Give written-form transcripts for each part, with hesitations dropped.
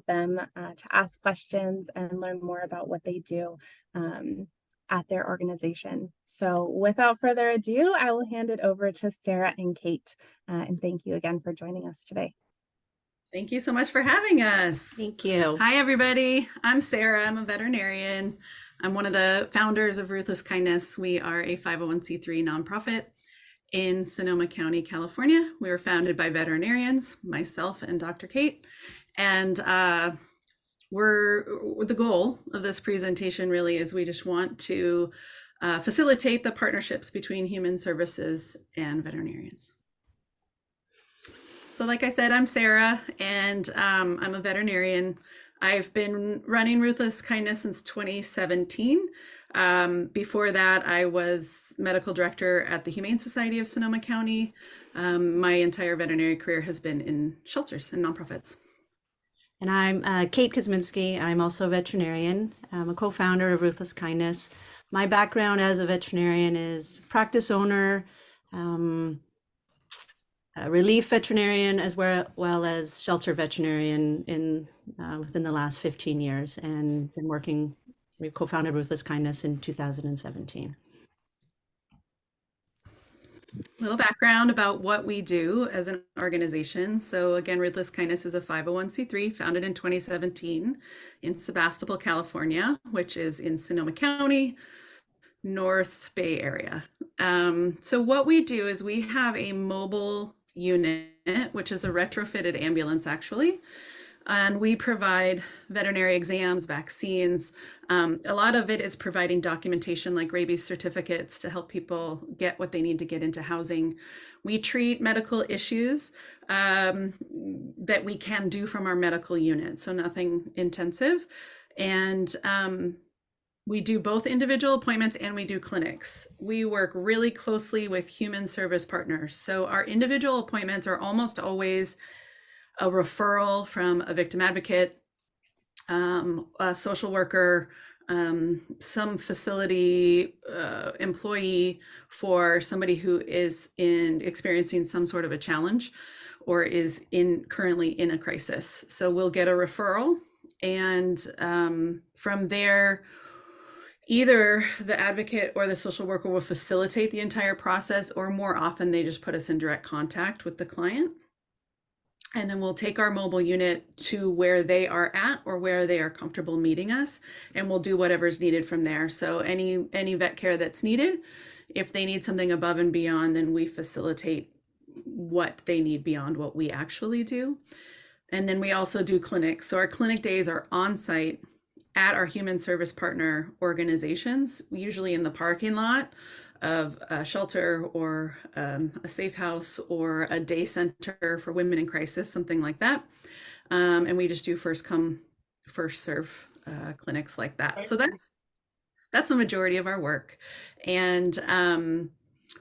them to ask questions and learn more about what they do at their organization. So without further ado, I will hand it over to Sarah and Kate. And thank you again for joining us today. Thank you so much for having us. Thank you. Hi, everybody. I'm Sarah. I'm a veterinarian. I'm one of the founders of Ruthless Kindness. We are a 501c3 nonprofit in Sonoma County, California. We were founded by veterinarians, myself and Dr. Kate. And the goal of this presentation really is we just want to facilitate the partnerships between human services and veterinarians. So like I said, I'm Sarah, and I'm a veterinarian. I've been running Ruthless Kindness since 2017. Before that, I was medical director at the Humane Society of Sonoma County. My entire veterinary career has been in shelters and nonprofits. And I'm Kate Kuzminski. I'm also a veterinarian. I'm a co-founder of Ruthless Kindness. My background as a veterinarian is practice owner, relief veterinarian, as well as shelter veterinarian within the last 15 years, and been working. We co-founded Ruthless Kindness in 2017. Little background about what we do as an organization. So again, Ruthless Kindness is a 501c3 founded in 2017 in Sebastopol, California, which is in Sonoma County, North Bay area. So what we do is we have a mobile unit, which is a retrofitted ambulance actually. And we provide veterinary exams, vaccines. A lot of it is providing documentation like rabies certificates to help people get what they need to get into housing. We treat medical issues that we can do from our medical unit, so nothing intensive. And we do both individual appointments and we do clinics. We work really closely with human service partners. So our individual appointments are almost always a referral from a victim advocate, a social worker, some facility employee for somebody who is experiencing some sort of a challenge or is currently in a crisis. So we'll get a referral, and from there, either the advocate or the social worker will facilitate the entire process, or more often they just put us in direct contact with the client. And then we'll take our mobile unit to where they are at or where they are comfortable meeting us, and we'll do whatever's needed from there. So any vet care that's needed, if they need something above and beyond, then we facilitate what they need beyond what we actually do. And then we also do clinics. So our clinic days are on site at our human service partner organizations, usually in the parking lot of a shelter or a safe house or a day center for women in crisis, something like that. And we just do first come, first serve clinics like that. So that's the majority of our work. And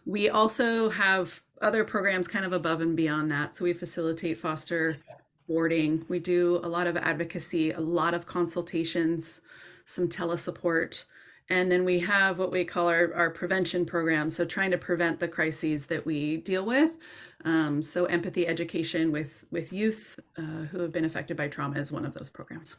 we also have other programs kind of above and beyond that. So we facilitate foster boarding. We do a lot of advocacy, a lot of consultations, some telesupport. And then we have what we call our prevention program. So trying to prevent the crises that we deal with. So empathy education with youth who have been affected by trauma is one of those programs.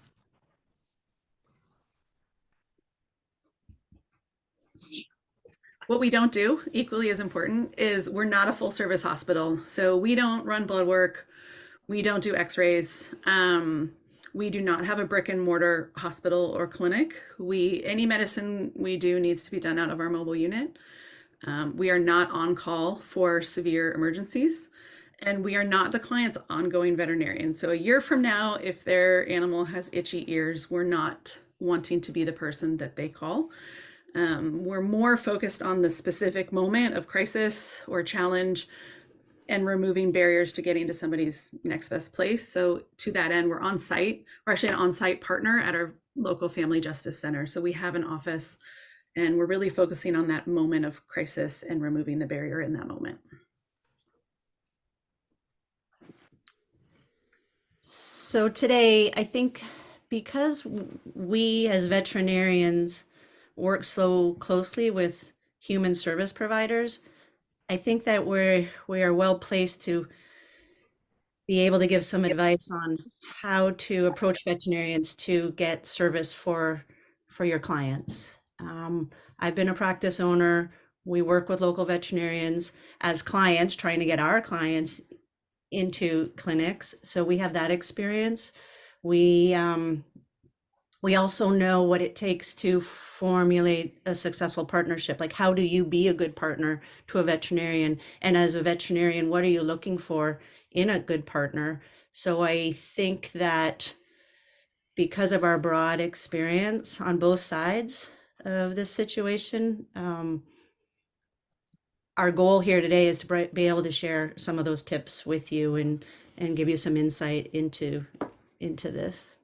What we don't do, equally as important, is we're not a full service hospital. So we don't run blood work. We don't do x-rays. We do not have a brick and mortar hospital or clinic. Any medicine we do needs to be done out of our mobile unit. We are not on call for severe emergencies, and we are not the client's ongoing veterinarian. So a year from now, if their animal has itchy ears, we're not wanting to be the person that they call. We're more focused on the specific moment of crisis or challenge and removing barriers to getting to somebody's next best place. So to that end, we're on site. We're actually an on-site partner at our local family justice center. So we have an office, and we're really focusing on that moment of crisis and removing the barrier in that moment. So today, I think because we as veterinarians work so closely with human service providers, I think that we are well placed to be able to give some advice on how to approach veterinarians to get service for your clients. I've been a practice owner. We work with local veterinarians as clients, trying to get our clients into clinics. So we have that experience. We also know what it takes to formulate a successful partnership. Like, how do you be a good partner to a veterinarian? And as a veterinarian, what are you looking for in a good partner? So I think that because of our broad experience on both sides of this situation, our goal here today is to be able to share some of those tips with you and give you some insight into this.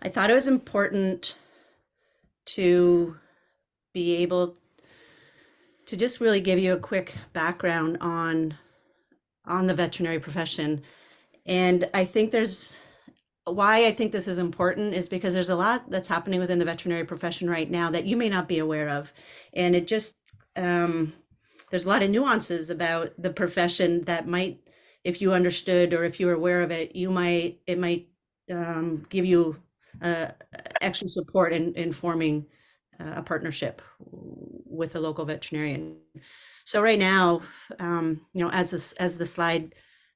I thought it was important to be able to just really give you a quick background on the veterinary profession. And I think why I think this is important is because there's a lot that's happening within the veterinary profession right now that you may not be aware of. And it just, there's a lot of nuances about the profession that might, if you understood or if you were aware of it, it might give you extra support in forming a partnership with a local veterinarian. So right now, as the slide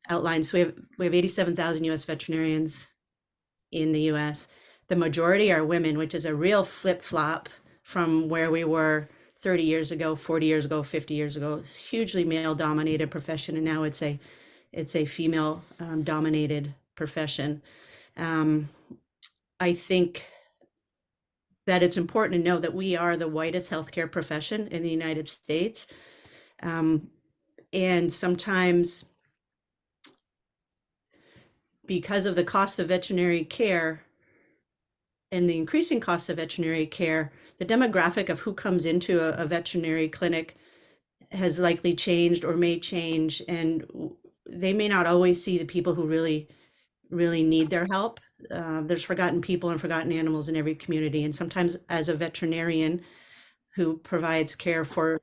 outlines, we have 87,000 U.S. veterinarians in the U.S. The majority are women, which is a real flip-flop from where we were 30 years ago, 40 years ago, 50 years ago. Hugely male-dominated profession, and now it's a female dominated profession. I think that it's important to know that we are the whitest healthcare profession in the United States. And sometimes, because of the cost of veterinary care and the increasing cost of veterinary care, the demographic of who comes into a veterinary clinic has likely changed or may change, and they may not always see the people who really need their help. There's forgotten people and forgotten animals in every community. And sometimes as a veterinarian who provides care for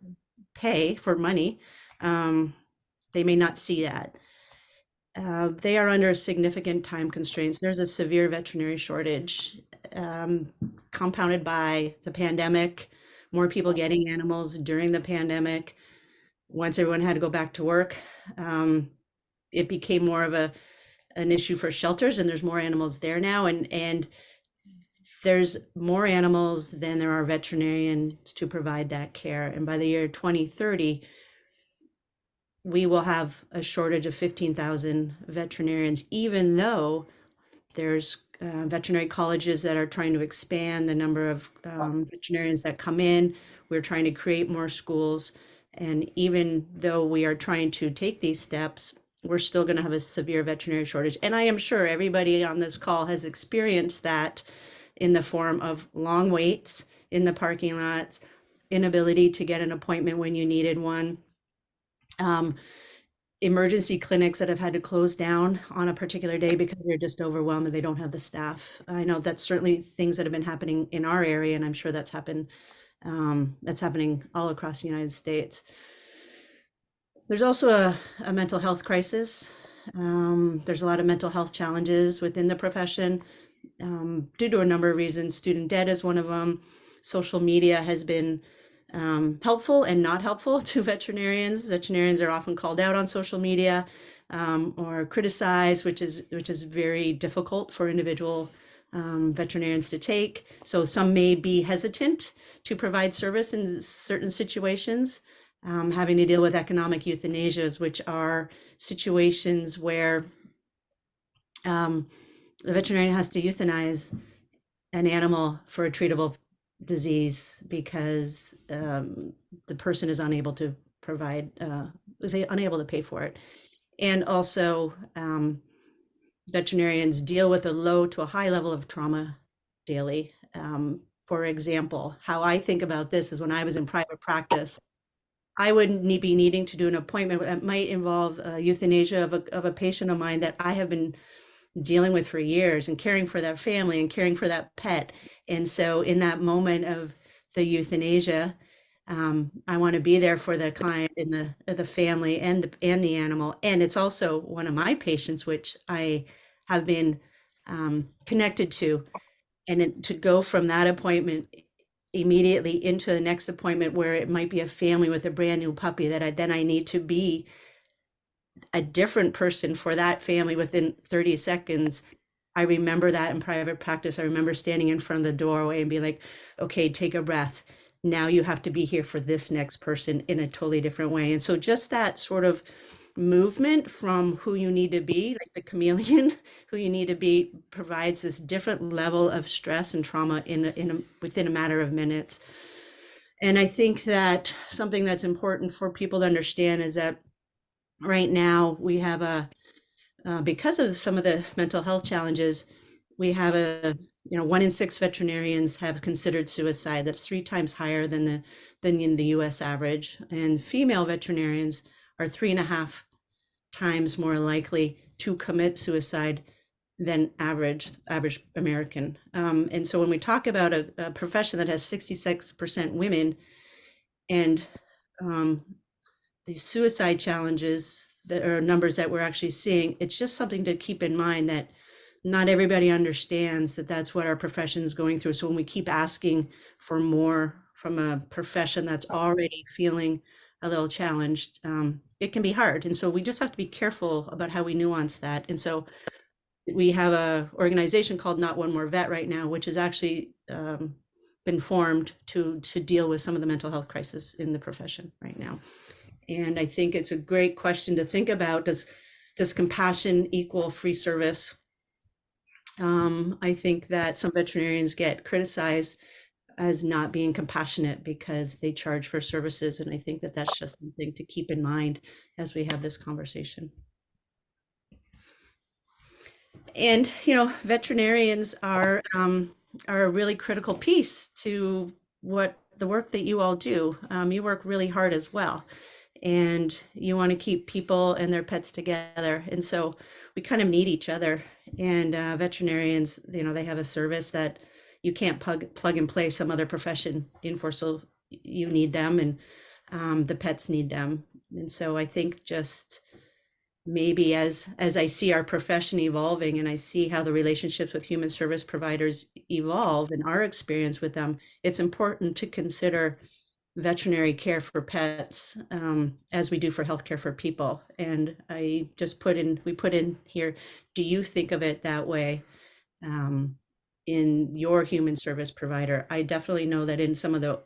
money, they may not see that. They are under significant time constraints. There's a severe veterinary shortage, compounded by the pandemic, more people getting animals during the pandemic. Once everyone had to go back to work, it became more of an issue for shelters, and there's more animals there now, and there's more animals than there are veterinarians to provide that care. And by the year 2030, we will have a shortage of 15,000 veterinarians, even though there's veterinary colleges that are trying to expand the number of veterinarians that come in. We're trying to create more schools. And even though we are trying to take these steps, we're still going to have a severe veterinary shortage. And I am sure everybody on this call has experienced that in the form of long waits in the parking lots, inability to get an appointment when you needed one, emergency clinics that have had to close down on a particular day because they're just overwhelmed and they don't have the staff. I know that's certainly things that have been happening in our area, and I'm sure that's happening all across the United States. There's also a mental health crisis. There's a lot of mental health challenges within the profession due to a number of reasons. Student debt is one of them. Social media has been helpful and not helpful to veterinarians. Veterinarians are often called out on social media or criticized, which is very difficult for individual veterinarians to take. So some may be hesitant to provide service in certain situations, having to deal with economic euthanasias, which are situations where the veterinarian has to euthanize an animal for a treatable disease because the person is unable to pay for it. And also veterinarians deal with a low to a high level of trauma daily. For example, how I think about this is when I was in private practice, I would be needing to do an appointment that might involve euthanasia of a patient of mine that I have been dealing with for years and caring for that family and caring for that pet. And so in that moment of the euthanasia, I want to be there for the client and the family and the animal. And it's also one of my patients, which I have been connected to. And to go from that appointment immediately into the next appointment where it might be a family with a brand new puppy that I need to be a different person for that family within 30 seconds. I remember that in private practice. I remember standing in front of the doorway and being like, okay, take a breath. Now you have to be here for this next person in a totally different way. And so just that sort of movement from who you need to be, like the chameleon, who you need to be, provides this different level of stress and trauma within a matter of minutes. And I think that something that's important for people to understand is that right now we have because of some of the mental health challenges, we have 1 in 6 veterinarians have considered suicide. That's 3 times higher than in the US average. And female veterinarians are 3.5 times more likely to commit suicide than average American. And so when we talk about a profession that has 66% women and the suicide challenges that are numbers that we're actually seeing, it's just something to keep in mind that not everybody understands that that's what our profession is going through. So when we keep asking for more from a profession that's already feeling a little challenged, it can be hard. And so we just have to be careful about how we nuance that. And so we have a organization called Not One More Vet right now, which has actually been formed to deal with some of the mental health crisis in the profession right now. And I think it's a great question to think about. Does compassion equal free service? I think that some veterinarians get criticized as not being compassionate because they charge for services. And I think that that's just something to keep in mind as we have this conversation. And, veterinarians are a really critical piece to the work that you all do. You work really hard as well. And you want to keep people and their pets together. And so we kind of need each other. And veterinarians, they have a service that you can't plug and play some other profession in for. So you need them and the pets need them. And so I think just maybe as I see our profession evolving and I see how the relationships with human service providers evolve and our experience with them, it's important to consider veterinary care for pets as we do for healthcare for people. And I just we put in here, do you think of it that way in your human service provider? I definitely know that in some of the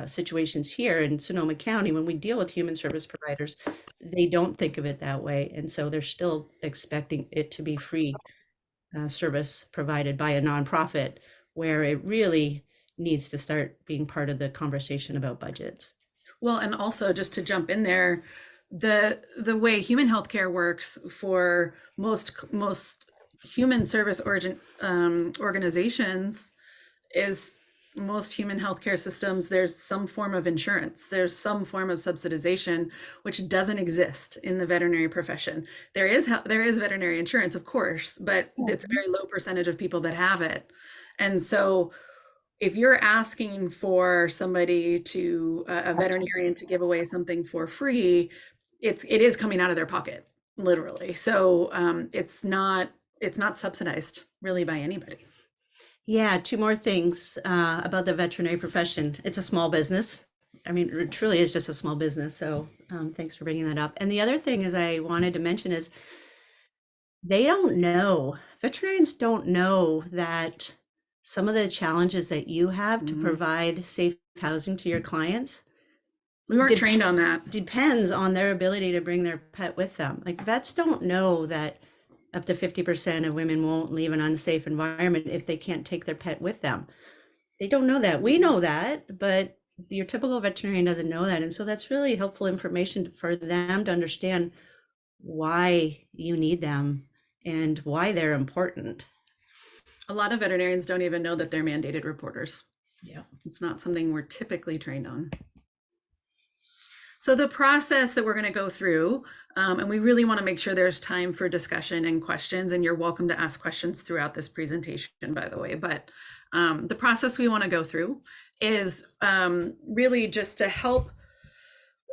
situations here in Sonoma County, when we deal with human service providers, they don't think of it that way. And so they're still expecting it to be free service provided by a nonprofit, where it really needs to start being part of the conversation about budgets. Well, and also just to jump in there, the way human healthcare works for most human service organizations is most human healthcare systems, there's some form of insurance, there's some form of subsidization, which doesn't exist in the veterinary profession. There is veterinary insurance, of course, but it's a very low percentage of people that have it. And so if you're asking for somebody to a veterinarian to give away something for free, it is coming out of their pocket, literally. So it's not subsidized really by anybody. Yeah, 2 more things about the veterinary profession. It's a small business. I mean, it truly is just a small business. So thanks for bringing that up. And the other thing is I wanted to mention is veterinarians don't know that some of the challenges that you have to provide safe housing to your clients, we weren't trained on that. Depends on their ability to bring their pet with them. Like vets don't know that up to 50% of women won't leave an unsafe environment if they can't take their pet with them. They don't know that. We know that, but your typical veterinarian doesn't know that. And so that's really helpful information for them to understand why you need them and why they're important. A lot of veterinarians don't even know that they're mandated reporters. Yeah. It's not something we're typically trained on. So the process that we're going to go through, and we really want to make sure there's time for discussion and questions, and you're welcome to ask questions throughout this presentation, by the way, but the process we want to go through is really just to help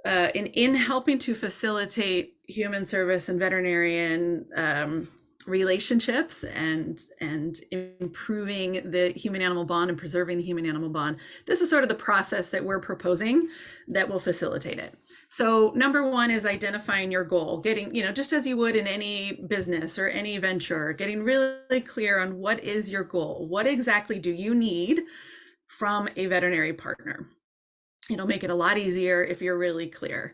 in helping to facilitate human service and veterinarian relationships and improving the human animal bond and preserving the human animal bond. This is sort of the process that we're proposing that will facilitate it. So number one is identifying your goal, getting, just as you would in any business or any venture, getting really clear on what is your goal. What exactly do you need from a veterinary partner? It'll make it a lot easier if you're really clear.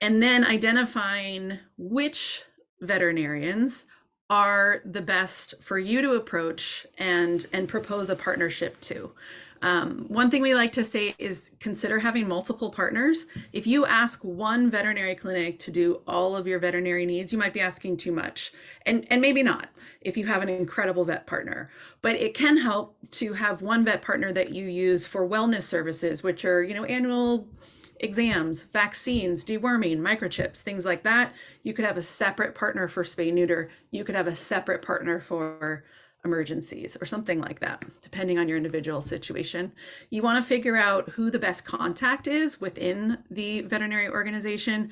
And then identifying which veterinarians are the best for you to approach and propose a partnership to. One thing we like to say is consider having multiple partners. If you ask one veterinary clinic to do all of your veterinary needs, you might be asking too much, and maybe not if you have an incredible vet partner. But it can help to have one vet partner that you use for wellness services, which are, annual exams, vaccines, deworming, microchips, things like that. You could have a separate partner for spay neuter. You could have a separate partner for emergencies or something like that, depending on your individual situation. You want to figure out who the best contact is within the veterinary organization,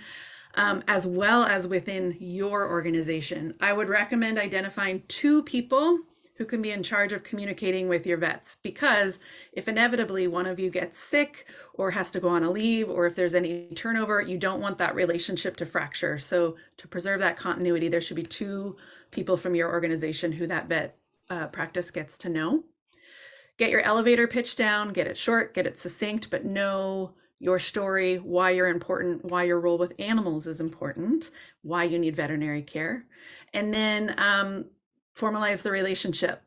as well as within your organization. I would recommend identifying 2 people who can be in charge of communicating with your vets, because if inevitably one of you gets sick or has to go on a leave, or if there's any turnover, you don't want that relationship to fracture. So to preserve that continuity, there should be 2 people from your organization who that vet practice gets to know. Get your elevator pitch down, get it short, get it succinct, but know your story, why you're important, why your role with animals is important, why you need veterinary care, and then formalize the relationship.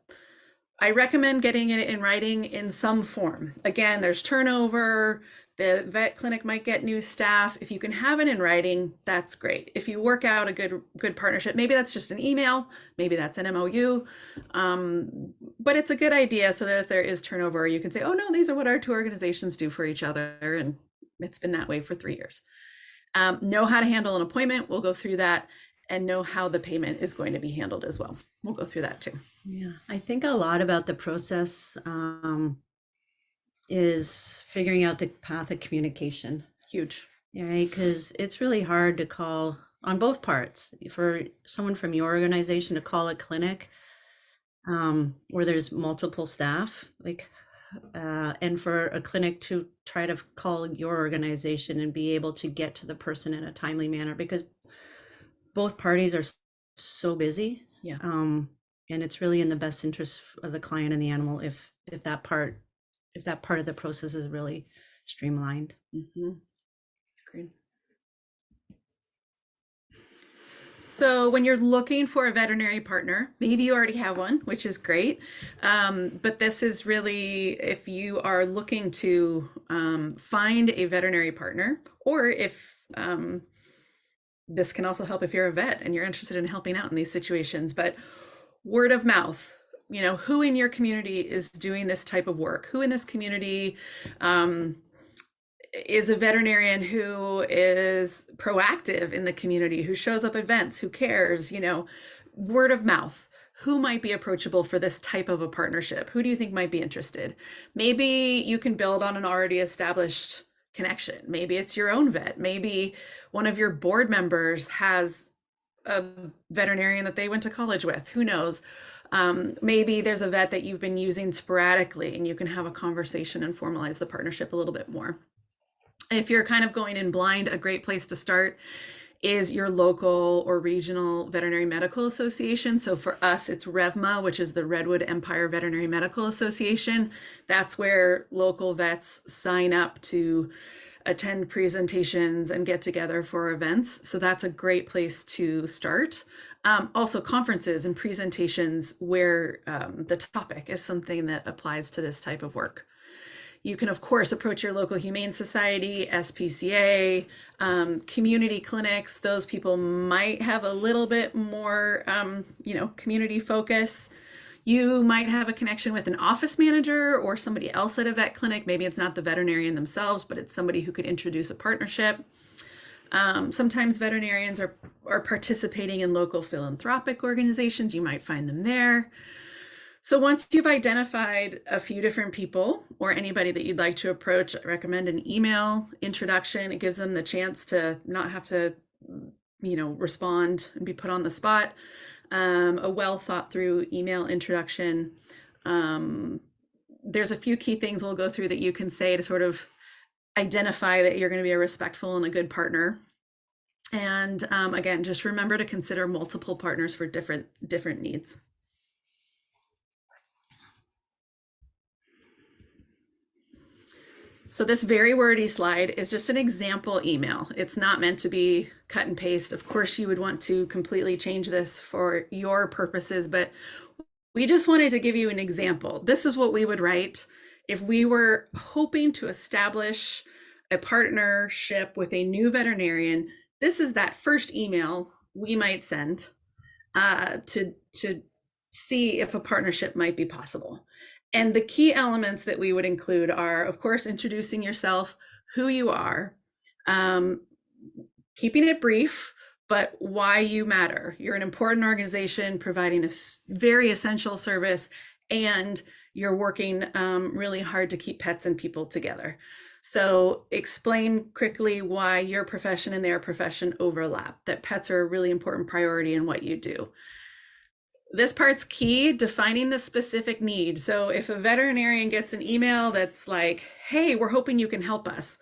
I recommend getting it in writing in some form. Again, there's turnover, the vet clinic might get new staff. If you can have it in writing, that's great. If you work out a good partnership, maybe that's just an email, maybe that's an MOU, but it's a good idea so that if there is turnover, you can say, oh no, these are what our 2 organizations do for each other, and it's been that way for 3 years. Know how to handle an appointment, we'll go through that, and know how the payment is going to be handled as well. We'll go through that too. Yeah, I think a lot about the process is figuring out the path of communication. Huge. Right, because it's really hard to call on both parts. For someone from your organization to call a clinic where there's multiple staff, and for a clinic to try to call your organization and be able to get to the person in a timely manner, because both parties are so busy. Yeah. And it's really in the best interest of the client and the animal if that part of the process is really streamlined. Mm-hmm. Agreed. So when you're looking for a veterinary partner, maybe you already have one, which is great. But this is really, if you are looking to find a veterinary partner, or if this can also help if you're a vet and you're interested in helping out in these situations, but word of mouth, who in your community is doing this type of work? Who in this community is a veterinarian who is proactive in the community, who shows up at events, who cares, word of mouth. Who might be approachable for this type of a partnership? Who do you think might be interested? Maybe you can build on an already established connection. Maybe it's your own vet. Maybe one of your board members has a veterinarian that they went to college with. Who knows? Maybe there's a vet that you've been using sporadically and you can have a conversation and formalize the partnership a little bit more. If you're kind of going in blind, a great place to start is your local or regional veterinary medical association. So for us, it's REVMA, which is the Redwood Empire Veterinary Medical Association. That's where local vets sign up to attend presentations and get together for events. So that's a great place to start. Also conferences and presentations where the topic is something that applies to this type of work. You can, of course, approach your local Humane Society, SPCA, community clinics. Those people might have a little bit more, community focus. You might have a connection with an office manager or somebody else at a vet clinic. Maybe it's not the veterinarian themselves, but it's somebody who could introduce a partnership. Sometimes veterinarians are participating in local philanthropic organizations. You might find them there. So once you've identified a few different people or anybody that you'd like to approach, I recommend an email introduction. It gives them the chance to not have to, respond and be put on the spot. A well thought through email introduction. There's a few key things we'll go through that you can say to sort of identify that you're going to be a respectful and a good partner. And again, just remember to consider multiple partners for different needs. So this very wordy slide is just an example email. It's not meant to be cut and paste. Of course, you would want to completely change this for your purposes, but we just wanted to give you an example. This is what we would write if we were hoping to establish a partnership with a new veterinarian. This is that first email we might send to see if a partnership might be possible. And the key elements that we would include are, of course, introducing yourself, who you are, keeping it brief, but why you matter. You're an important organization providing a very essential service, and you're working really hard to keep pets and people together. So explain quickly why your profession and their profession overlap, that pets are a really important priority in what you do. This part's key, defining the specific need. So if a veterinarian gets an email that's like, hey, we're hoping you can help us,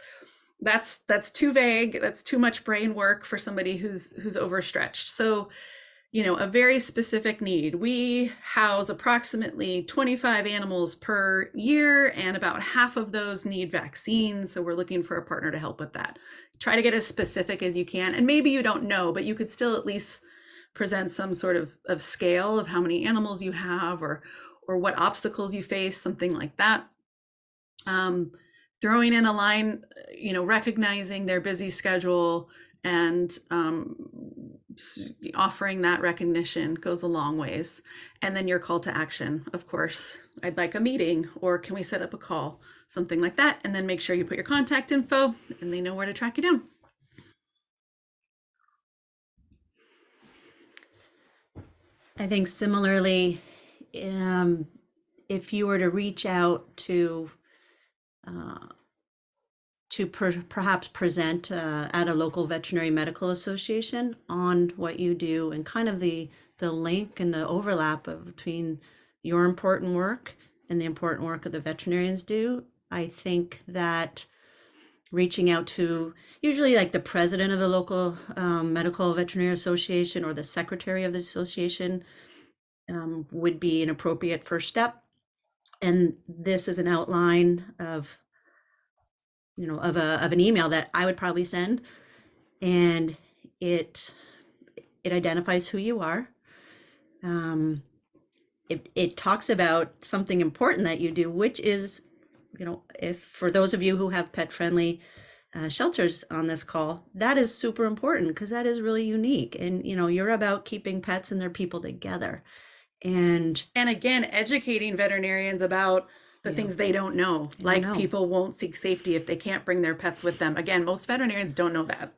that's too vague. That's too much brain work for somebody who's overstretched. So, a very specific need. We house approximately 25 animals per year, and about half of those need vaccines. So we're looking for a partner to help with that. Try to get as specific as you can. And maybe you don't know, but you could still at least present some sort of scale of how many animals you have or what obstacles you face, something like that. Throwing in a line, recognizing their busy schedule and offering that recognition goes a long ways. And then your call to action, of course, I'd like a meeting, or can we set up a call, something like that. And then make sure you put your contact info and they know where to track you down. I think similarly, if you were to reach out to perhaps present at a local veterinary medical association on what you do and kind of the link and the overlap between your important work and the important work that the veterinarians do, I think that reaching out to usually like the president of the local medical veterinary association or the secretary of the association would be an appropriate first step. And this is an outline of an email that I would probably send, and it identifies who you are. It talks about something important that you do, which is, if for those of you who have pet friendly shelters on this call, that is super important because that is really unique. And, you're about keeping pets and their people together. And again, educating veterinarians about the things they don't know, people won't seek safety if they can't bring their pets with them. Again, most veterinarians don't know that.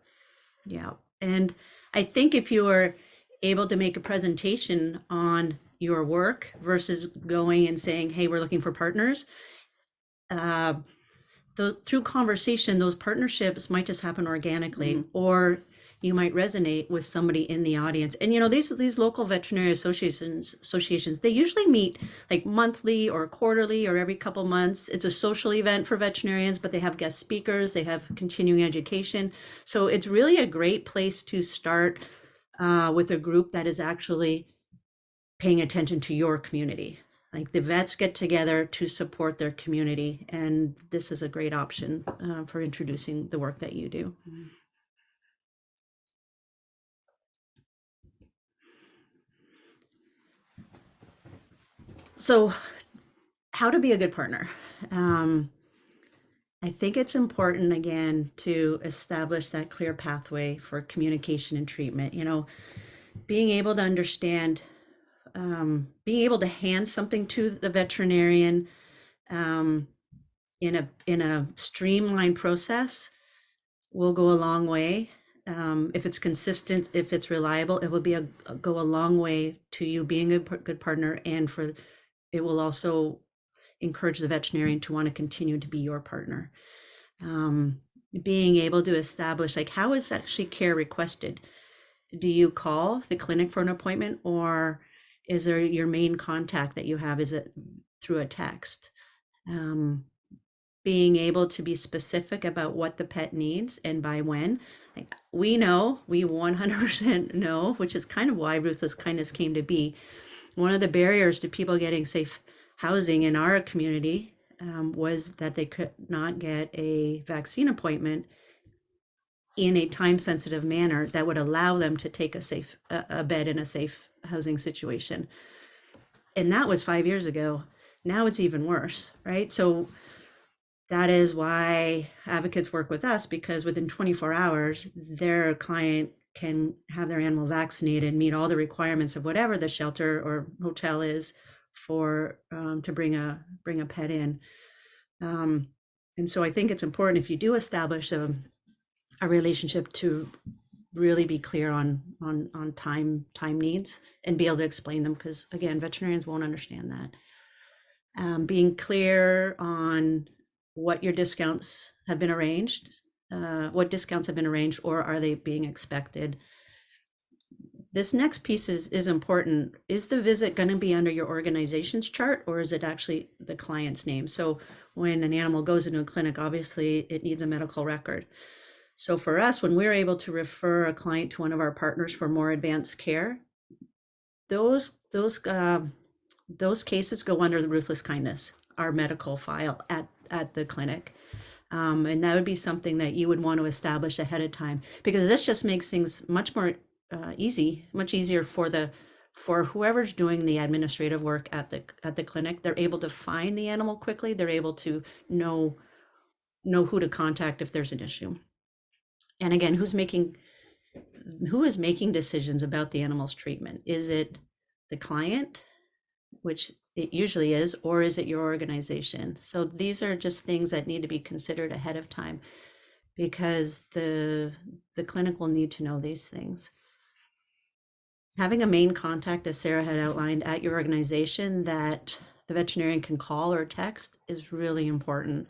Yeah. And I think if you're able to make a presentation on your work versus going and saying, hey, we're looking for partners, through conversation, those partnerships might just happen organically, or you might resonate with somebody in the audience. And these local veterinary associations, they usually meet like monthly or quarterly or every couple months. It's a social event for veterinarians, but they have guest speakers, they have continuing education. So it's really a great place to start with a group that is actually paying attention to your community. Like the vets get together to support their community, and this is a great option for introducing the work that you do. So how to be a good partner? I think it's important, again, to establish that clear pathway for communication and treatment. Being able to understand being able to hand something to the veterinarian in a streamlined process will go a long way. If it's consistent, if it's reliable, it will go a long way to you being a good partner, and it will also encourage the veterinarian to want to continue to be your partner. Being able to establish, like, how is actually care requested? Do you call the clinic for an appointment, or is there your main contact that you have? Is it through a text? Being able to be specific about what the pet needs and by when. Like, we 100% know, which is kind of why Ruthless Kindness came to be. One of the barriers to people getting safe housing in our community was that they could not get a vaccine appointment in a time-sensitive manner that would allow them to take a bed in a safe housing situation. And that was 5 years ago. Now it's even worse, right? So that is why advocates work with us, because within 24 hours, their client can have their animal vaccinated, meet all the requirements of whatever the shelter or hotel is for to bring a pet in. And so I think it's important, if you do establish a relationship, to really be clear on time needs and be able to explain them, because again, veterinarians won't understand that. Being clear on what your discounts have been arranged, what discounts have been arranged, or are they being expected? This next piece is important. Is the visit going to be under your organization's chart, or is it actually the client's name? So when an animal goes into a clinic, obviously it needs a medical record. So for us, when we're able to refer a client to one of our partners for more advanced care, those cases go under the Ruthless Kindness, our medical file at the clinic. And that would be something that you would want to establish ahead of time, because this just makes things much more much easier for whoever's doing the administrative work at the clinic. They're able to find the animal quickly. They're able to know who to contact if there's an issue. And again, who is making decisions about the animal's treatment? Is it the client, which it usually is, or is it your organization? So these are just things that need to be considered ahead of time, because the clinic will need to know these things. Having a main contact, as Sarah had outlined, at your organization that the veterinarian can call or text is really important.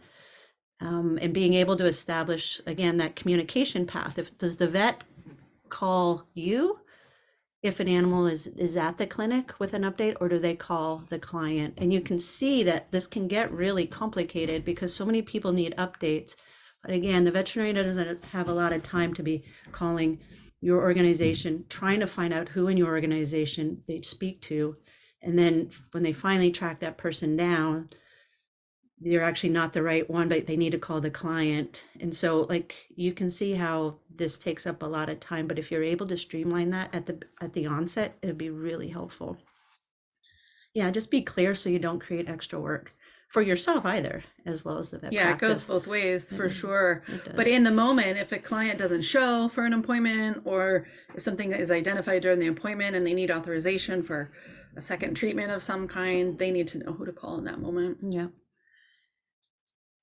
And being able to establish, again, that communication path. Does the vet call you if an animal is at the clinic with an update, or do they call the client? And you can see that this can get really complicated because so many people need updates. But again, the veterinarian doesn't have a lot of time to be calling your organization, trying to find out who in your organization they speak to. And then when they finally track that person down, they're actually not the right one, but they need to call the client. And so, like, you can see how this takes up a lot of time, but if you're able to streamline that at the onset, it'd be really helpful. Yeah, just be clear so you don't create extra work for yourself either, as well as the vet Yeah, practice. it goes both ways for sure. But in the moment, if a client doesn't show for an appointment, or if something is identified during the appointment and they need authorization for a second treatment of some kind, they need to know who to call in that moment. Yeah.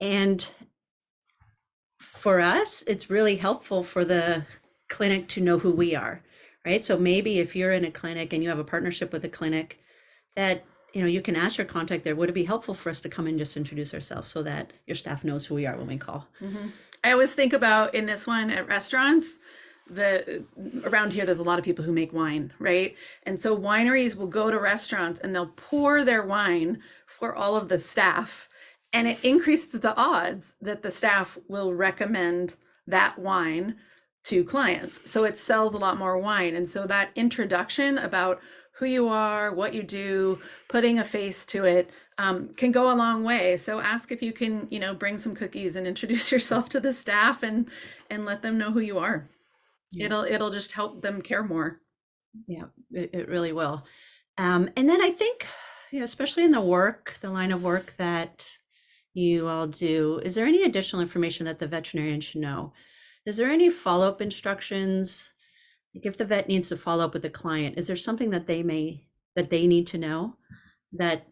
And for us, it's really helpful for the clinic to know who we are, right? So maybe if you're in a clinic and you have a partnership with a clinic, that you can ask your contact there, would it be helpful for us to come and just introduce ourselves so that your staff knows who we are when we call? Mm-hmm. I always think about, in this one, at restaurants, around here, there's a lot of people who make wine, right? And so wineries will go to restaurants and they'll pour their wine for all of the staff. And it increases the odds that the staff will recommend that wine to clients. So it sells a lot more wine. And so that introduction about who you are, what you do, putting a face to it, can go a long way. So ask if you can, bring some cookies and introduce yourself to the staff and let them know who you are. Yeah. It'll just help them care more. Yeah, it really will. And then I think, especially in the line of work that you all do, is there any additional information that the veterinarian should know? Is there any follow-up instructions? Like if the vet needs to follow up with the client, is there something that they may that they need to know, that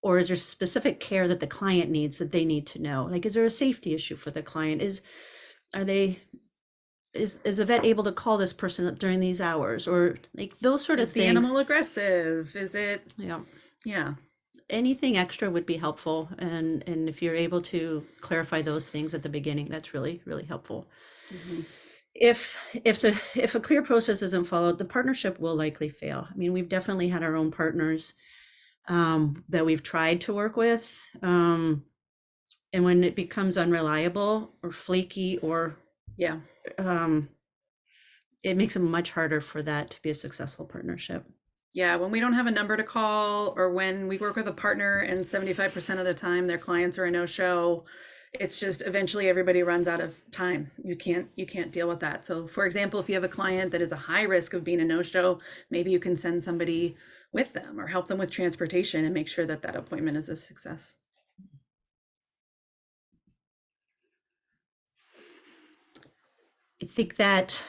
or is there specific care that the client needs that they need to know? Like, is there a safety issue for the client? Is a vet able to call this person up during these hours, or like those sort of Is the things? animal aggressive? Is it? Yeah. Anything extra would be helpful, and if you're able to clarify those things at the beginning, that's really, really helpful. If a clear process isn't followed, the partnership will likely fail. I mean, we've definitely had our own partners that we've tried to work with, and when it becomes unreliable or flaky, or it makes it much harder for that to be a successful partnership. Yeah, when we don't have a number to call, or when we work with a partner and 75% of the time their clients are a no-show, it's just eventually everybody runs out of time. You can't deal with that. So for example, if you have a client that is a high risk of being a no-show, maybe you can send somebody with them or help them with transportation and make sure that that appointment is a success. I think that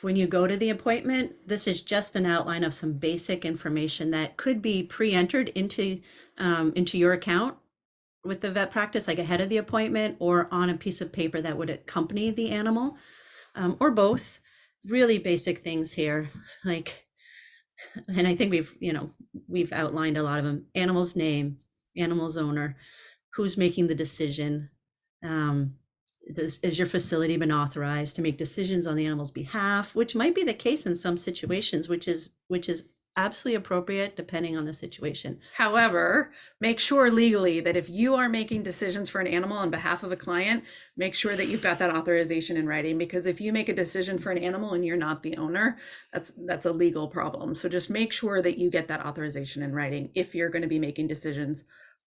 when you go to the appointment, this is just an outline of some basic information that could be pre-entered into your account with the vet practice, like ahead of the appointment, or on a piece of paper that would accompany the animal, or both. Really basic things here, like, and I think we've outlined a lot of them: animal's name, animal's owner, who's making the decision. Is your facility been authorized to make decisions on the animal's behalf, which might be the case in some situations, which is absolutely appropriate depending on the situation. However, make sure legally that if you are making decisions for an animal on behalf of a client, make sure that you've got that authorization in writing, because if you make a decision for an animal and you're not the owner, that's a legal problem. So just make sure that you get that authorization in writing if you're going to be making decisions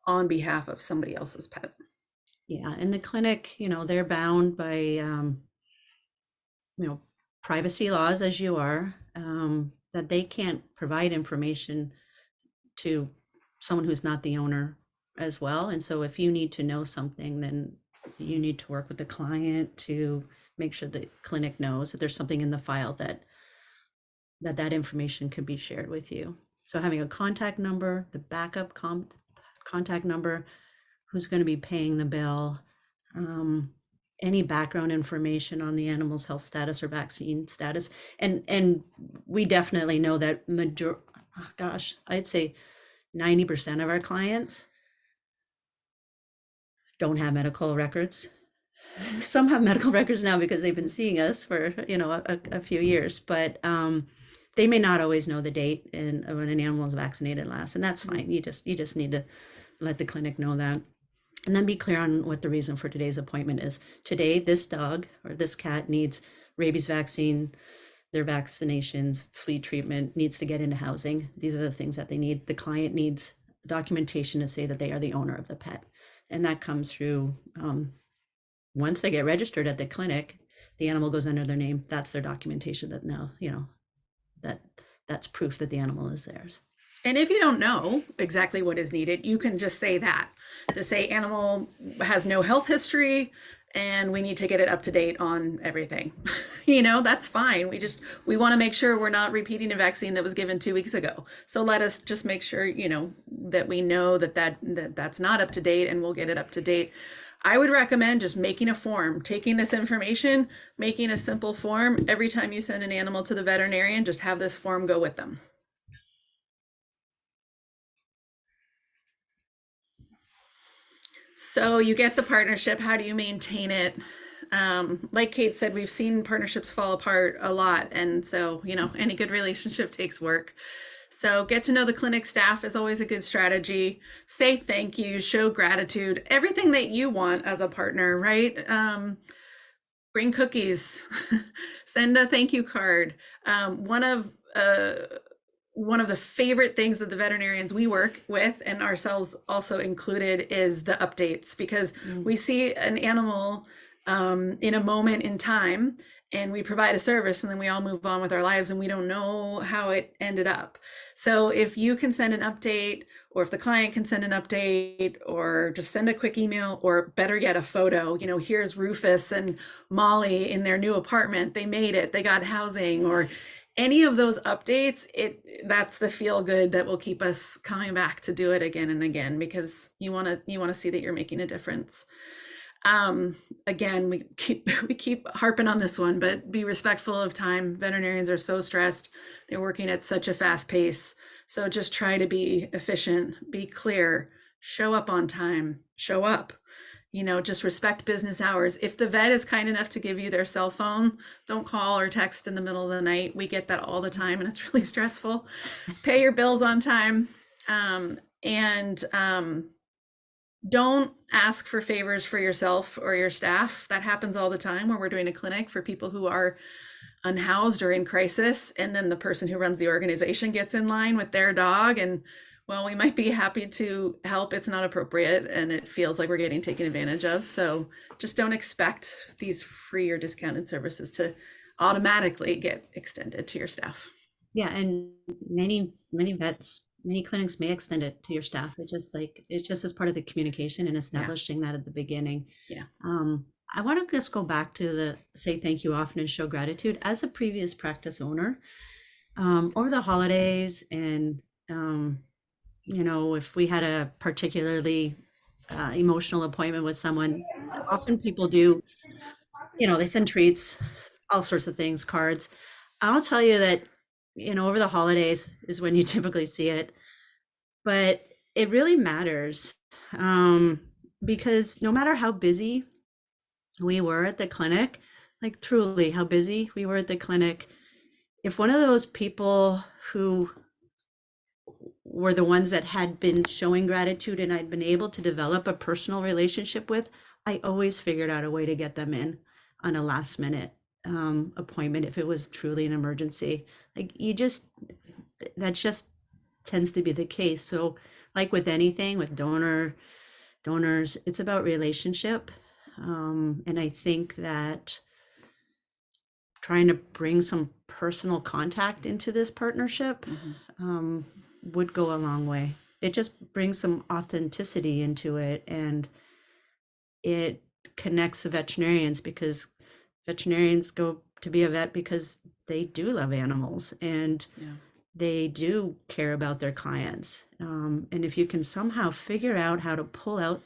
on behalf of somebody else's pet. Yeah, and the clinic, they're bound by privacy laws, as you are, that they can't provide information to someone who's not the owner as well. And so if you need to know something, then you need to work with the client to make sure the clinic knows that there's something in the file that information can be shared with you. So having a contact number, the backup contact number, who's going to be paying the bill, any background information on the animal's health status or vaccine status. And we definitely know that I'd say 90% of our clients don't have medical records. Some have medical records now because they've been seeing us for a few years, but they may not always know the date and when an animal is vaccinated last, and that's fine. You just need to let the clinic know that. And then be clear on what the reason for today's appointment is. Today, this dog or this cat needs rabies vaccine, their vaccinations, flea treatment, needs to get into housing. These are the things that they need. The client needs documentation to say that they are the owner of the pet. And that comes through, once they get registered at the clinic, the animal goes under their name. That's their documentation that now, that's proof that the animal is theirs. And if you don't know exactly what is needed, you can just say that. Just say animal has no health history and we need to get it up to date on everything. That's fine. We want to make sure we're not repeating a vaccine that was given 2 weeks ago. So let us just make sure, that we know that's not up to date, and we'll get it up to date. I would recommend just making a form, taking this information, making a simple form. Every time you send an animal to the veterinarian, just have this form go with them. So you get the partnership. How do you maintain it? Like Kate said, we've seen partnerships fall apart a lot. And so, any good relationship takes work. So get to know the clinic staff is always a good strategy. Say thank you, show gratitude, everything that you want as a partner, right? Bring cookies, send a thank you card. One of the favorite things that the veterinarians we work with, and ourselves also included, is the updates, because we see an animal in a moment in time and we provide a service and then we all move on with our lives and we don't know how it ended up. So if you can send an update, or if the client can send an update, or just send a quick email, or better yet, a photo, here's Rufus and Molly in their new apartment. They made it, they got housing, or any of those updates, that's the feel good that will keep us coming back to do it again and again, because you want to see that you're making a difference. Again, we keep harping on this one, but be respectful of time. Veterinarians are so stressed. They're working at such a fast pace. So just try to be efficient, be clear, show up on time, show up. Just respect business hours. If the vet is kind enough to give you their cell phone, don't call or text in the middle of the night. We get that all the time, and it's really stressful. Pay your bills on time. Don't ask for favors for yourself or your staff. That happens all the time where we're doing a clinic for people who are unhoused or in crisis, and then the person who runs the organization gets in line with their dog, and well, we might be happy to help. It's not appropriate, and it feels like we're getting taken advantage of. So just don't expect these free or discounted services to automatically get extended to your staff. Yeah, and many vets, many clinics may extend it to your staff. It's just as part of the communication and establishing that at the beginning. Yeah. I want to just go back to the say thank you often and show gratitude. As a previous practice owner, over the holidays, and if we had a particularly emotional appointment with someone, often people do, they send treats, all sorts of things, cards. I'll tell you that, over the holidays is when you typically see it, but it really matters, because no matter how busy we were at the clinic, like truly how busy we were at the clinic, if one of those people who were the ones that had been showing gratitude and I'd been able to develop a personal relationship with, I always figured out a way to get them in on a last minute appointment if it was truly an emergency. That just tends to be the case. So like with anything, with donors, it's about relationship. And I think that trying to bring some personal contact into this partnership would go a long way. It just brings some authenticity into it, and it connects the veterinarians, because veterinarians go to be a vet because they do love animals, and they do care about their clients. And if you can somehow figure out how to pull out,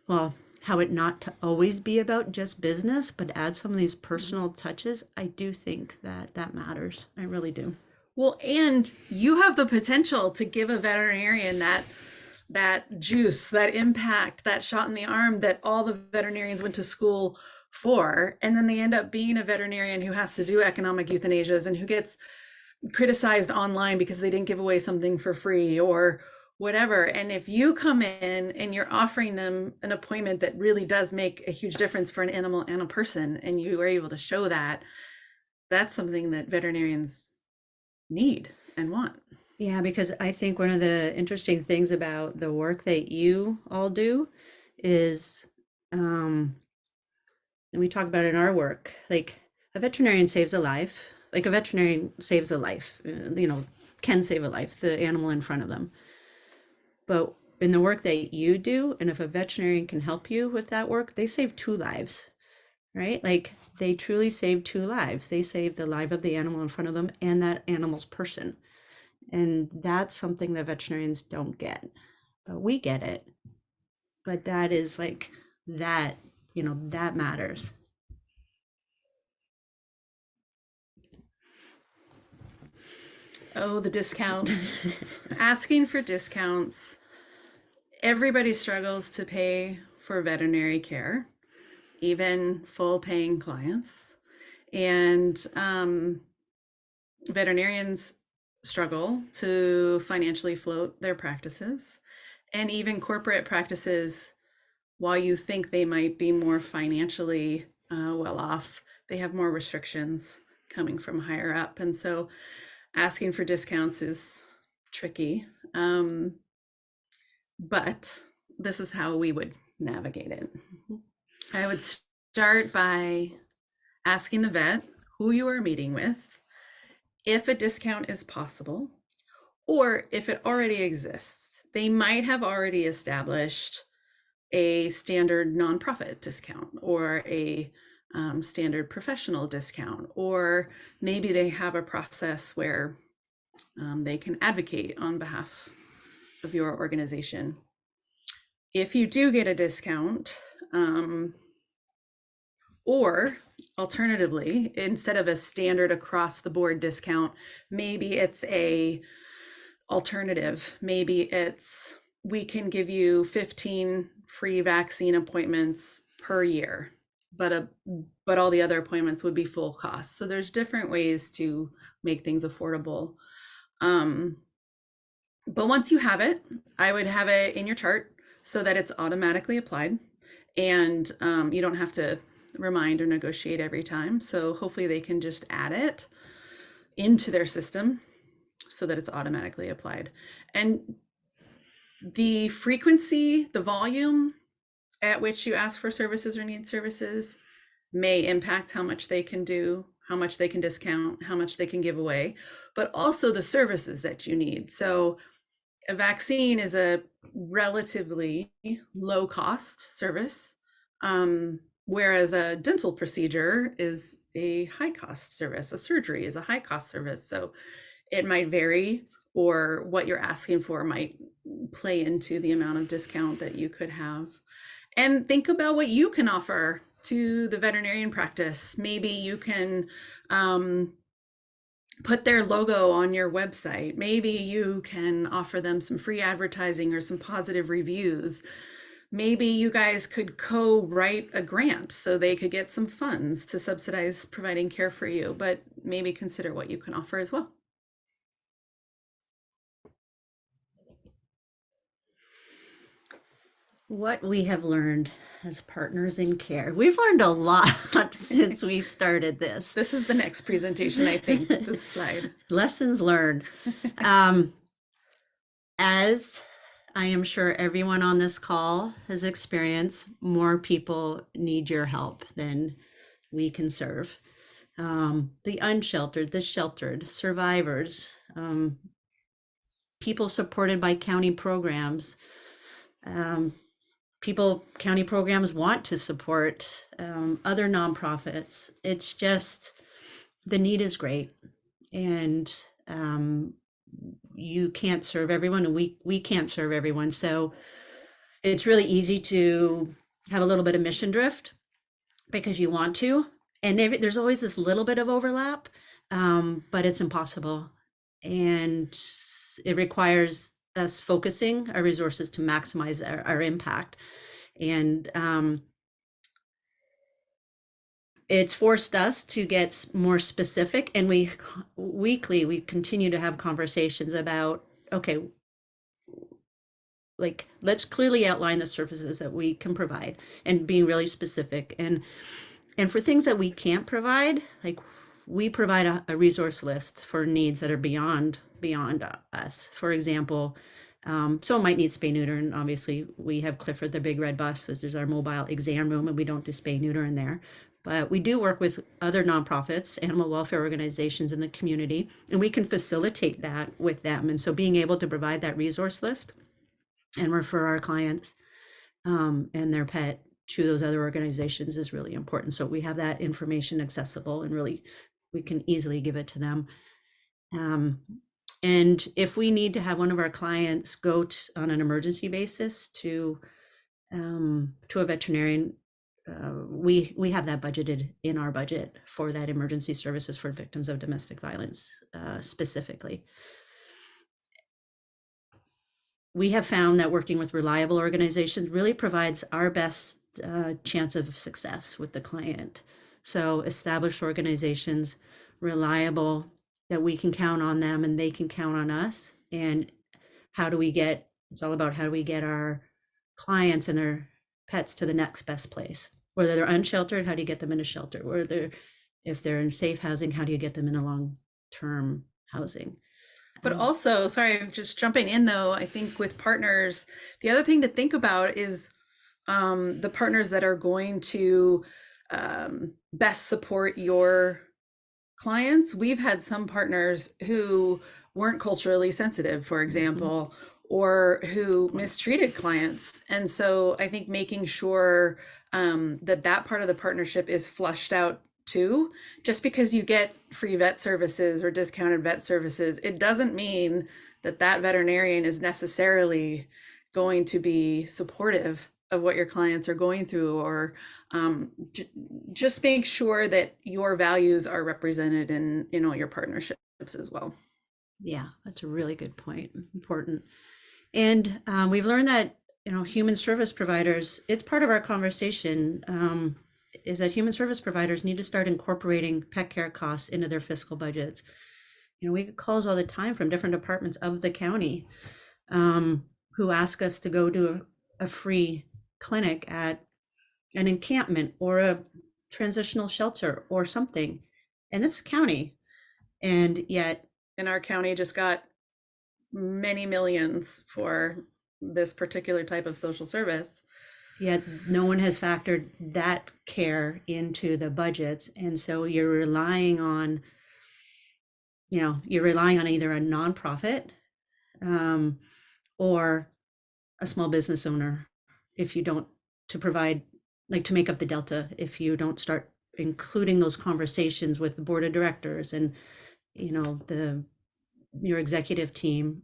how it not to always be about just business, but add some of these personal touches, I do think that matters. I really do. Well, and you have the potential to give a veterinarian that juice, that impact, that shot in the arm that all the veterinarians went to school for. And then they end up being a veterinarian who has to do economic euthanasias and who gets criticized online because they didn't give away something for free or whatever. And if you come in and you're offering them an appointment that really does make a huge difference for an animal and a person, and you are able to show that, that's something that veterinarians need and want. Yeah, because I think one of the interesting things about the work that you all do is, and we talk about it in our work, like a veterinarian saves a life, can save a life, the animal in front of them. But in the work that you do, and if a veterinarian can help you with that work, they save 2 lives, right? Like they truly save 2 lives. They save the life of the animal in front of them and that animal's person. And that's something that veterinarians don't get, but we get it. But that is like that, that matters. Oh, the discounts. Asking for discounts. Everybody struggles to pay for veterinary care, even full paying clients. And veterinarians struggle to financially float their practices. And even corporate practices, while you think they might be more financially well off, they have more restrictions coming from higher up. And so asking for discounts is tricky. But this is how we would navigate it. I would start by asking the vet who you are meeting with, if a discount is possible, or if it already exists. They might have already established a standard nonprofit discount or a standard professional discount, or maybe they have a process where they can advocate on behalf of your organization. If you do get a discount, or alternatively, instead of a standard across the board discount, maybe it's a alternative. Maybe it's, we can give you 15 free vaccine appointments per year, but all the other appointments would be full cost. So there's different ways to make things affordable. But once you have it, I would have it in your chart so that it's automatically applied, and you don't have to remind or negotiate every time. So hopefully they can just add it into their system so that it's automatically applied. And the frequency, the volume at which you ask for services or need services may impact how much they can do, how much they can discount, how much they can give away, but also the services that you need. So a vaccine is a relatively low cost service, whereas a dental procedure is a high cost service. A surgery is a high cost service. So it might vary, or what you're asking for might play into the amount of discount that you could have. And think about what you can offer to the veterinarian practice. Maybe you can put their logo on your website. Maybe you can offer them some free advertising or some positive reviews. Maybe you guys could co-write a grant so they could get some funds to subsidize providing care for you, but maybe consider what you can offer as well. What we have learned as partners in care. We've learned a lot since we started this. This is the next presentation, I think, this slide. Lessons learned. As I am sure everyone on this call has experienced, more people need your help than we can serve. The unsheltered, the sheltered, survivors, people supported by county programs, people county programs want to support, other nonprofits. It's just, the need is great, and you can't serve everyone, and we can't serve everyone. So it's really easy to have a little bit of mission drift because you want to, and there's always this little bit of overlap, but it's impossible, and it requires us focusing our resources to maximize our impact. And it's forced us to get more specific, and we continue to have conversations about, okay, like, let's clearly outline the services that we can provide, and being really specific. And for things that we can't provide, like, we provide a resource list for needs that are beyond us. For example, someone might need spay neuter, and obviously we have Clifford the Big Red Bus. There's our mobile exam room, and we don't do spay neuter in there. But we do work with other nonprofits, animal welfare organizations in the community, and we can facilitate that with them. And so being able to provide that resource list and refer our clients and their pet to those other organizations is really important. So we have that information accessible, and really we can easily give it to them. And if we need to have one of our clients go on an emergency basis to a veterinarian, we have that budgeted in our budget for that emergency services for victims of domestic violence specifically. We have found that working with reliable organizations really provides our best chance of success with the client. So established organizations, reliable, that we can count on them and they can count on us. And it's all about how do we get our clients and their pets to the next best place. Whether they're unsheltered, how do you get them in a shelter? If they're in safe housing, how do you get them in a long-term housing? But also, sorry, I'm just jumping in though, I think with partners, the other thing to think about is the partners that are going to best support your clients. We've had some partners who weren't culturally sensitive, for example, or who mistreated clients. And so I think making sure that that part of the partnership is flushed out too. Just because you get free vet services or discounted vet services, it doesn't mean that that veterinarian is necessarily going to be supportive of what your clients are going through, or just make sure that your values are represented in all your partnerships as well. Yeah, that's a really good point. Important. And we've learned that, human service providers, it's part of our conversation, is that human service providers need to start incorporating pet care costs into their fiscal budgets. We get calls all the time from different departments of the county who ask us to go to a free clinic at an encampment or a transitional shelter or something. And it's county. And yet, And our county just got many millions for this particular type of social service. yet no one has factored that care into the budgets. And so you're relying on either a nonprofit or a small business owner if you don't, to provide, like, to make up the delta, if you don't start including those conversations with the board of directors and your executive team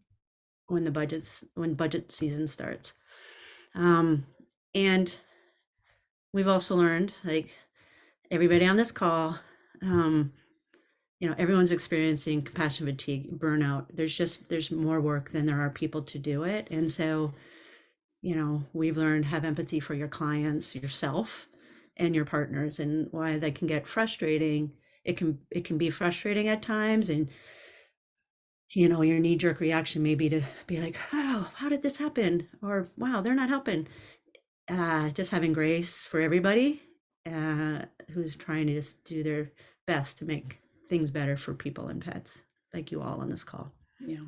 when budget season starts. And we've also learned, like everybody on this call, everyone's experiencing compassion fatigue, burnout. There's more work than there are people to do it. And so, we've learned, have empathy for your clients, yourself, and your partners, and why they can get frustrating. It can be frustrating at times, and your knee-jerk reaction may be to be like, oh, how did this happen? Or, wow, they're not helping. Just having grace for everybody who's trying to just do their best to make things better for people and pets, like you all on this call. Yeah.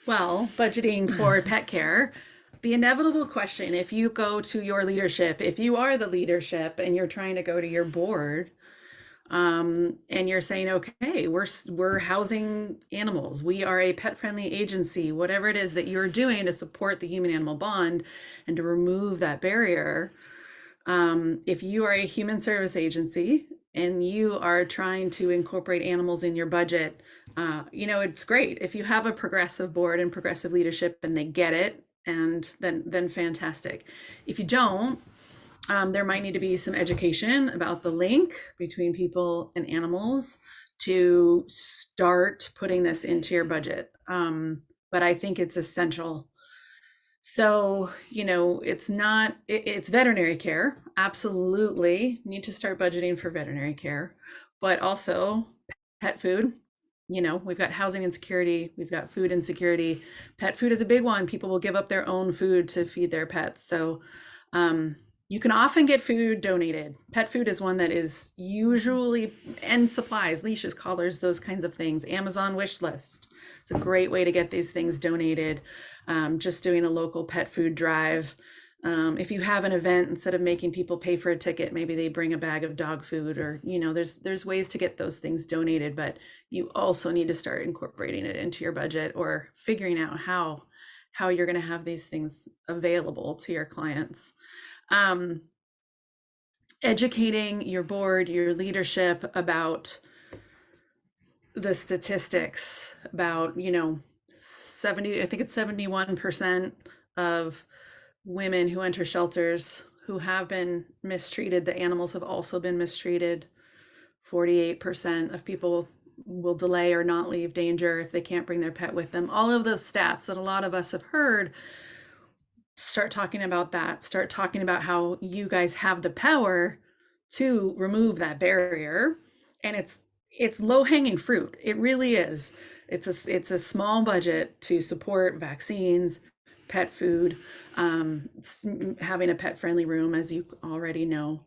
Well, budgeting for pet care, the inevitable question, if you go to your leadership, if you are the leadership and you're trying to go to your board, and you're saying, okay, we're housing animals, we are a pet friendly agency, whatever it is that you're doing to support the human animal bond and to remove that barrier. If you are a human service agency and you are trying to incorporate animals in your budget, it's great if you have a progressive board and progressive leadership and they get it, and then fantastic. If you don't, there might need to be some education about the link between people and animals to start putting this into your budget. But I think it's essential. So, it's veterinary care. Absolutely need to start budgeting for veterinary care, but also pet food. We've got housing insecurity, we've got food insecurity. Pet food is a big one. People will give up their own food to feed their pets. So, you can often get food donated. Pet food is one that is usually, and supplies, leashes, collars, those kinds of things. Amazon wish list. It's a great way to get these things donated. Just doing a local pet food drive. If you have an event, instead of making people pay for a ticket, maybe they bring a bag of dog food, or, there's ways to get those things donated, but you also need to start incorporating it into your budget or figuring out how you're going to have these things available to your clients. Educating your board, your leadership about the statistics about, 71% of women who enter shelters who have been mistreated, the animals have also been mistreated. 48% of people will delay or not leave danger if they can't bring their pet with them. All of those stats that a lot of us have heard. Start talking about that. Start talking about how you guys have the power to remove that barrier. And it's low-hanging fruit. It really is. It's a small budget to support vaccines, pet food, having a pet-friendly room, as you already know.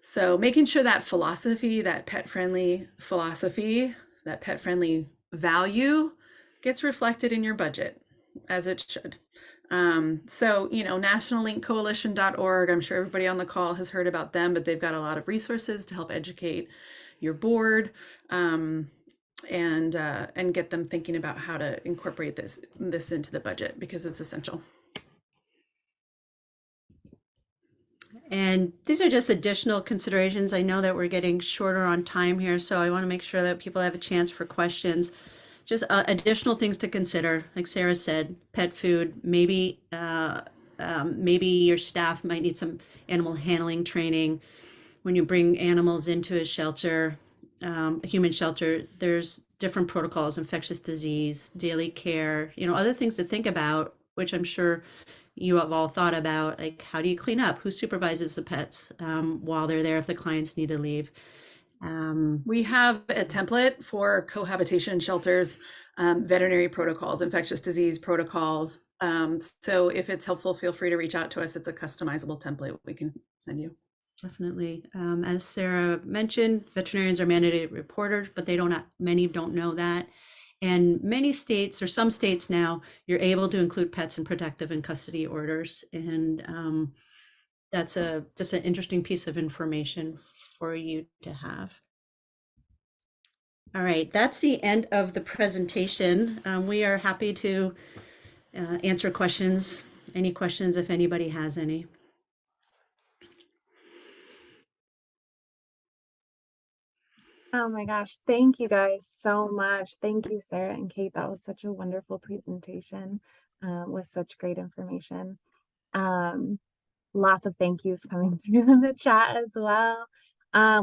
So making sure that philosophy, that pet-friendly philosophy, that pet-friendly value gets reflected in your budget, as it should. So, nationallinkcoalition.org, I'm sure everybody on the call has heard about them, but they've got a lot of resources to help educate your board. and get them thinking about how to incorporate this into the budget, because it's essential. And these are just additional considerations. I know that we're getting shorter on time here, so I want to make sure that people have a chance for questions. Just additional things to consider, like Sarah said, pet food, maybe maybe your staff might need some animal handling training. When you bring animals into a shelter, a human shelter, there's different protocols, infectious disease, daily care, other things to think about, which I'm sure you have all thought about, like how do you clean up? Who supervises the pets while they're there if the clients need to leave? We have a template for cohabitation shelters, veterinary protocols, infectious disease protocols. So if it's helpful, feel free to reach out to us. It's a customizable template we can send you. Definitely. As Sarah mentioned, veterinarians are mandated reporters, but many don't know that. And many states, or some states now, you're able to include pets in protective and custody orders. And that's just an interesting piece of information for you to have. All right, that's the end of the presentation. We are happy to answer questions, any questions if anybody has any. Oh my gosh, thank you guys so much. Thank you, Sarah and Kate. That was such a wonderful presentation with such great information. Lots of thank yous coming through in the chat as well.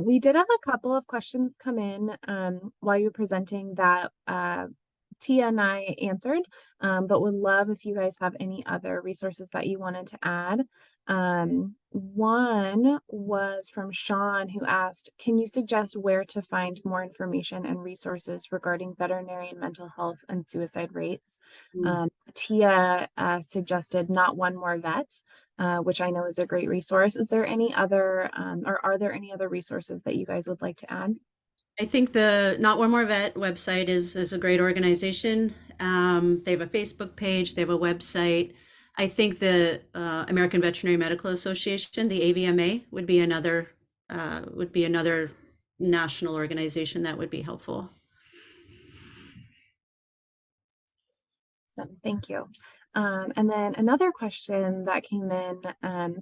We did have a couple of questions come in while you were presenting that Tia and I answered, but would love if you guys have any other resources that you wanted to add. One was from Sean, who asked, can you suggest where to find more information and resources regarding veterinary and mental health and suicide rates? Tia suggested Not One More Vet, which I know is a great resource. Is there any other, or are there any other resources that you guys would like to add? I think the Not One More Vet website is a great organization. They have a Facebook page, they have a website. I think the American Veterinary Medical Association, the AVMA, would be another national organization that would be helpful. Awesome, thank you. And then another question that came in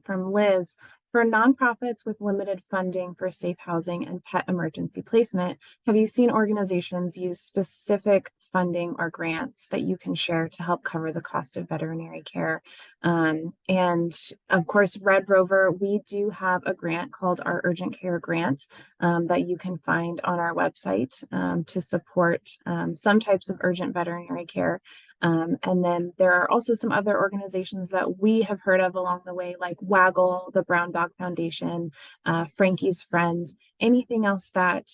from Liz: for nonprofits with limited funding for safe housing and pet emergency placement, have you seen organizations use specific funding or grants that you can share to help cover the cost of veterinary care? And of course, Red Rover, we do have a grant called our Urgent Care Grant that you can find on our website to support some types of urgent veterinary care. And then there are also some other organizations that we have heard of along the way, like Waggle, the Brown Dog Foundation, Frankie's Friends. Anything else that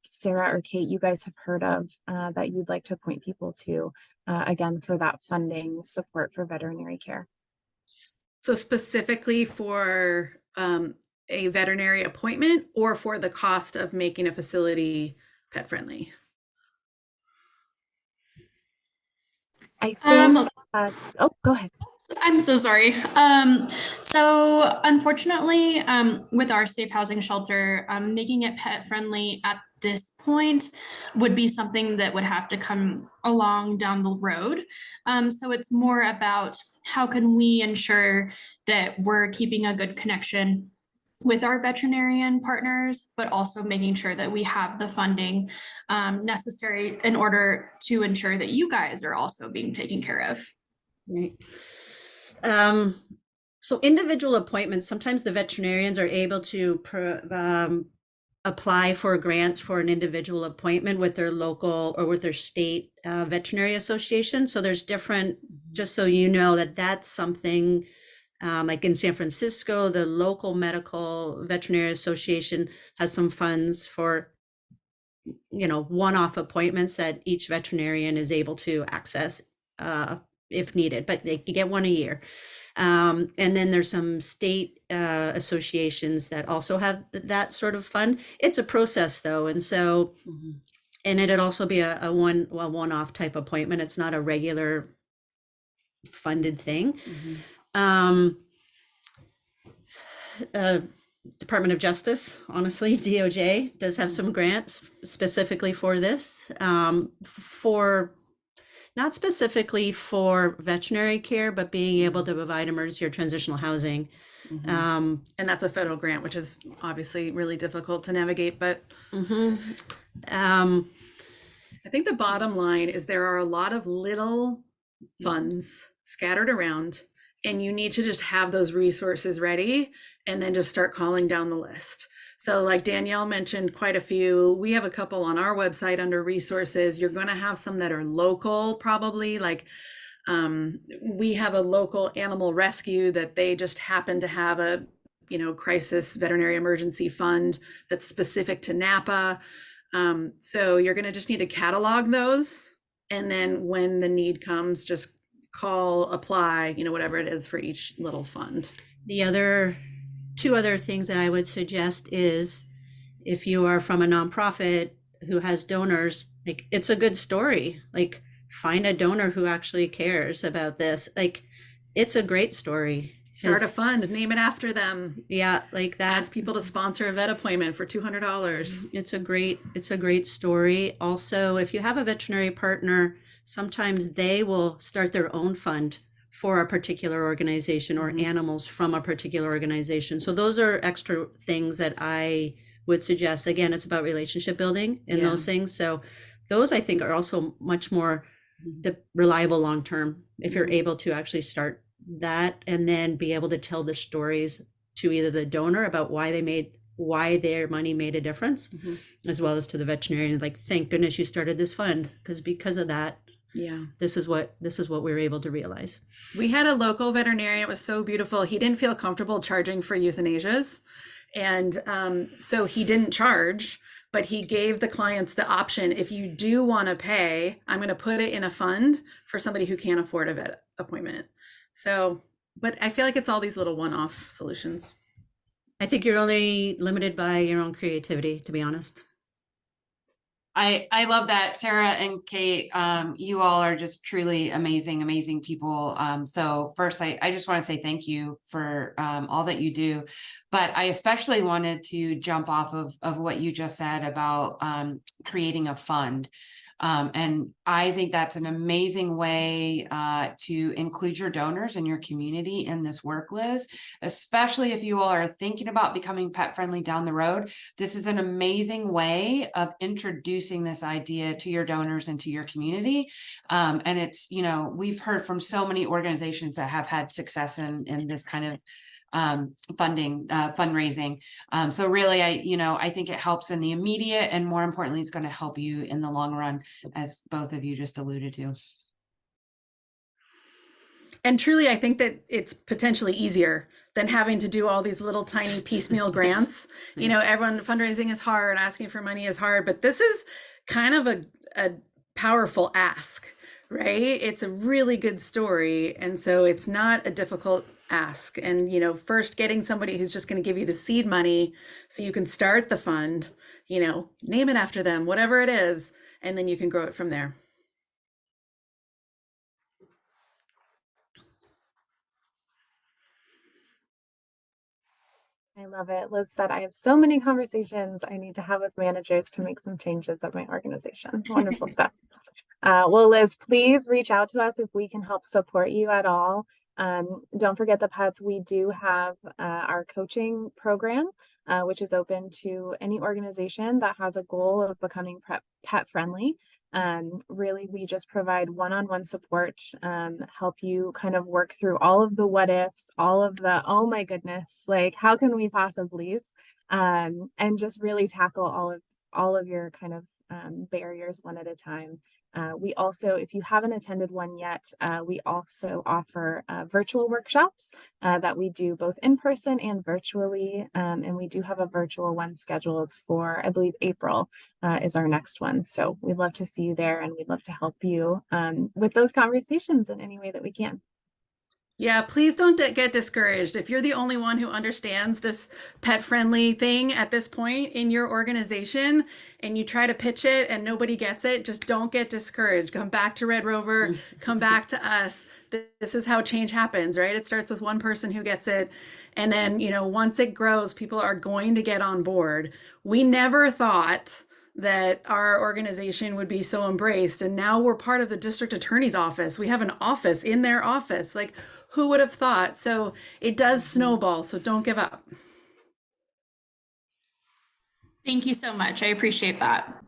Sarah or Kate, you guys have heard of that you'd like to point people to, again, for that funding support for veterinary care? So specifically for a veterinary appointment, or for the cost of making a facility pet friendly? I think, oh, go ahead. I'm so sorry. So unfortunately, with our safe housing shelter, making it pet friendly at this point would be something that would have to come along down the road. So it's more about how can we ensure that we're keeping a good connection with our veterinarian partners, but also making sure that we have the funding necessary in order to ensure that you guys are also being taken care of. Right. So individual appointments, sometimes the veterinarians are able to apply for grants for an individual appointment with their local or with their state veterinary association. So there's different, just so you know that that's something like in San Francisco, the local medical veterinary association has some funds for, one-off appointments that each veterinarian is able to access if needed, but you get one a year. And then there's some state associations that also have that sort of fund. It's a process though. And so, and it'd also be a one-off type appointment. It's not a regular funded thing. Department of Justice, honestly, DOJ does have some grants specifically for this, for not specifically for veterinary care, but being able to provide emergency or transitional housing. And that's a federal grant, which is obviously really difficult to navigate. But I think the bottom line is there are a lot of little funds scattered around, and you need to just have those resources ready and then just start calling down the list. So like Danielle mentioned quite a few, we have a couple on our website under resources. You're going to have some that are local, probably like we have a local animal rescue that they just happen to have a, crisis veterinary emergency fund that's specific to Napa. So you're going to just need to catalog those. And then when the need comes, just call, apply, whatever it is for each little fund. The two other things that I would suggest is if you are from a nonprofit who has donors, like it's a good story, like find a donor who actually cares about this. Like it's a great story. Start a fund, name it after them. Yeah, like that. Ask people to sponsor a vet appointment for $200. It's a great story. Also, if you have a veterinary partner, sometimes they will start their own fund for a particular organization or animals from a particular organization. So those are extra things that I would suggest. Again, it's about relationship building and those things. So those I think are also much more reliable long-term if you're able to actually start that and then be able to tell the stories to either the donor about why their money made a difference, as well as to the veterinarian, like, thank goodness you started this fund, because of that, this is what we were able to realize. We had a local veterinarian. It was so beautiful. He didn't feel comfortable charging for euthanasias. And so he didn't charge, but he gave the clients the option. If you do want to pay, I'm going to put it in a fund for somebody who can't afford a vet appointment. So, but I feel like it's all these little one-off solutions. I think you're only limited by your own creativity, to be honest. I love that, Sarah and Kate. You all are just truly amazing people. So first, I just want to say thank you for all that you do. But I especially wanted to jump off of what you just said about creating a fund. And I think that's an amazing way to include your donors and your community in this work, Liz, especially if you all are thinking about becoming pet friendly down the road. This is an amazing way of introducing this idea to your donors and to your community. And it's, we've heard from so many organizations that have had success in this kind of fundraising. So really, I think it helps in the immediate, and more importantly, it's going to help you in the long run, as both of you just alluded to. And truly, I think that it's potentially easier than having to do all these little tiny piecemeal grants. Everyone, fundraising is hard, asking for money is hard, but this is kind of a powerful ask, right? It's a really good story. And so it's not a difficult ask. And, first getting somebody who's just going to give you the seed money so you can start the fund, name it after them, whatever it is, and then you can grow it from there. I love it. Liz said, I have so many conversations I need to have with managers to make some changes at my organization. Wonderful stuff. Well, Liz, please reach out to us if we can help support you at all. Don't forget the pets. We do have our coaching program, which is open to any organization that has a goal of becoming pet friendly. Really, we just provide one-on-one support, help you kind of work through all of the what ifs, all of the, oh my goodness, like how can we possibly, and just really tackle all of your kind of barriers one at a time. We also, if you haven't attended one yet, we also offer virtual workshops that we do both in person and virtually. And we do have a virtual one scheduled for, I believe, April is our next one. So we'd love to see you there, and we'd love to help you with those conversations in any way that we can. Yeah, please don't get discouraged. If you're the only one who understands this pet friendly thing at this point in your organization and you try to pitch it and nobody gets it, just don't get discouraged. Come back to Red Rover, come back to us. This is how change happens, right? It starts with one person who gets it. And then, you know, once it grows, people are going to get on board. We never thought that our organization would be so embraced. And now we're part of the district attorney's office. We have an office in their office. Like, who would have thought? So it does snowball, so don't give up. Thank you so much. I appreciate that.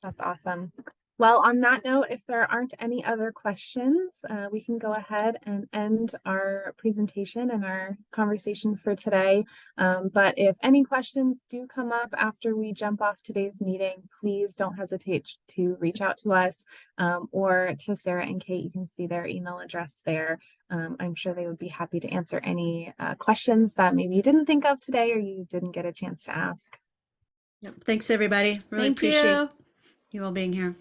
That's awesome. Well, on that note, if there aren't any other questions, we can go ahead and end our presentation and our conversation for today. But if any questions do come up after we jump off today's meeting, please don't hesitate to reach out to us or to Sarah and Kate. You can see their email address there. I'm sure they would be happy to answer any questions that maybe you didn't think of today or you didn't get a chance to ask. Yep. Thanks, everybody. Really Thank appreciate you. you all being here.